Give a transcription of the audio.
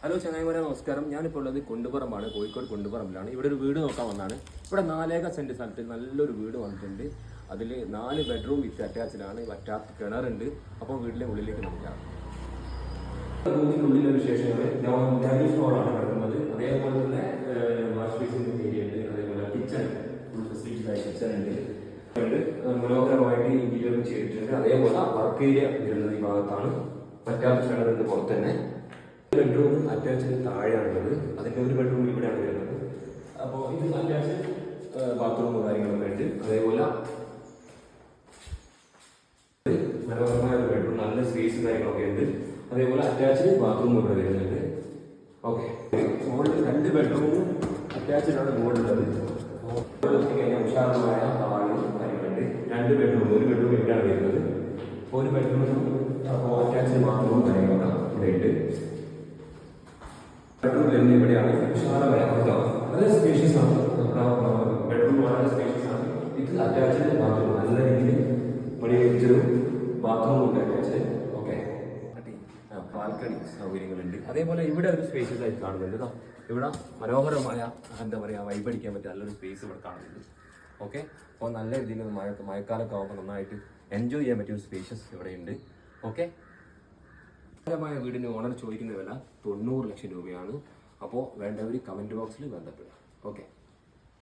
Hello ചങ്ങായിമാരെ, നമസ്കാരം. ഞാനിപ്പോൾ ഉള്ളത് കുണ്ടുപുറമാണ്, കോഴിക്കോട് കുണ്ടുപുറമിലാണ്. ഇവിടെ ഒരു വീട് നോക്കാൻ വന്നതാണ്. ഇവിടെ 4 സെന്റ് സ്ഥലത്ത് നല്ലൊരു വീട് വന്നിട്ടുണ്ട്. അതിൽ 4 ബെഡ്റൂം വിത്ത് അറ്റാച്ച്ഡാണ്. വറ്റാത്ത കിണറുണ്ട്. അപ്പോൾ വീട്ടിലെ ഉള്ളിലേക്ക് നോക്കാം. വീട്ടിനുള്ളിലെ വിശേഷങ്ങൾ ഡാനി ഫ്ലോറാണ് കിടക്കുന്നത്. അതേപോലെ തന്നെ വാഷ് ബേസിൻ ഏരിയ ഉണ്ട്. അതേപോലെ കിച്ചൺ ഫുൾ ഫെസിലിറ്റീസ് ആയ കിച്ചൺ ഉണ്ട്. മനോഹരമായിട്ട് ഇന്റീരിയർ ചെയ്തിട്ടുണ്ട്. അതേപോലെ വർക്ക് ഏരിയ വരുന്നത് ഈ ഭാഗത്താണ്. വറ്റാത്ത കിണറിന്റെ പുറത്ത് തന്നെ ബെഡ്റൂം അറ്റാച്ച്ഡ് താഴെയാണുള്ളത്. അതിൻ്റെ ഒരു ബെഡ്റൂം ഇവിടെയാണ് വരുന്നത്. അപ്പോൾ ഇത് അറ്റാച്ച് ബാത്റൂം കാര്യങ്ങളൊക്കെ ഉണ്ട്. അതേപോലെ മനോഹരമായ ഒരു ബെഡ്റൂം, നല്ല സ്പേസ് കാര്യങ്ങളൊക്കെ ഉണ്ട്. അതേപോലെ അറ്റാച്ച്ഡ് ബാത്റൂം ഇവിടെ വരുന്നുണ്ട്. ഓക്കെ, മുകളിൽ 2 ബെഡ്റൂമും അറ്റാച്ച്ഡ് ആണ് മുകളിലുള്ളത്. കഴിഞ്ഞാൽ വിശാലമായ ഹാളും കാര്യങ്ങളുണ്ട്. 2 ബെഡ്റൂം, ഒരു ബെഡ്റൂം ഇവിടെയാണ് വരുന്നത്. ഒരു ബെഡ്റൂം അറ്റാച്ച്ഡ് ബാത്റൂം കാര്യങ്ങളൊക്കെ ഇവിടെ ഉണ്ട്. ബെഡ്റൂം വരുന്നത് ഇവിടെയാണ്. വിശാലമായ വളരെ സ്പേഷ്യസ് ആണ്. ബെഡ്റൂം വളരെ സ്പേഷ്യസ് ആണ്. ഇത് അറ്റാച്ച്ഡ് ബാത്റൂം, നല്ല രീതിയിൽ പണി കഴിച്ചൊരു ബാത്റൂം ഉണ്ട് അറ്റാച്ച്ഡ്. ഓക്കെ, ബാൽക്കണി സൗകര്യങ്ങളുണ്ട്. അതേപോലെ ഇവിടെ ഒരു സ്പേഷ്യസ് ആയിട്ട് കാണുന്നുണ്ട്. ഇവിടെ മനോഹരമായ എന്താ പറയുക, വൈബടിക്കാൻ പറ്റിയ നല്ലൊരു സ്പേസ് ഇവിടെ കാണുന്നുണ്ട്. ഓക്കെ, അപ്പോൾ നല്ല രീതിയിൽ മഴക്കാലമൊക്കെ ആകുമ്പോൾ നന്നായിട്ട് എൻജോയ് ചെയ്യാൻ പറ്റിയ ഒരു സ്പേഷ്യസ് ഇവിടെ ഉണ്ട്. ഓക്കെ, മായ വീടിന് ഓണർ ചോദിക്കുന്ന വില 90 ലക്ഷം രൂപയാണ്. അപ്പോൾ വേണ്ടവർ കമൻറ്റ് ബോക്സിൽ ബന്ധപ്പെടുക. ഓക്കെ.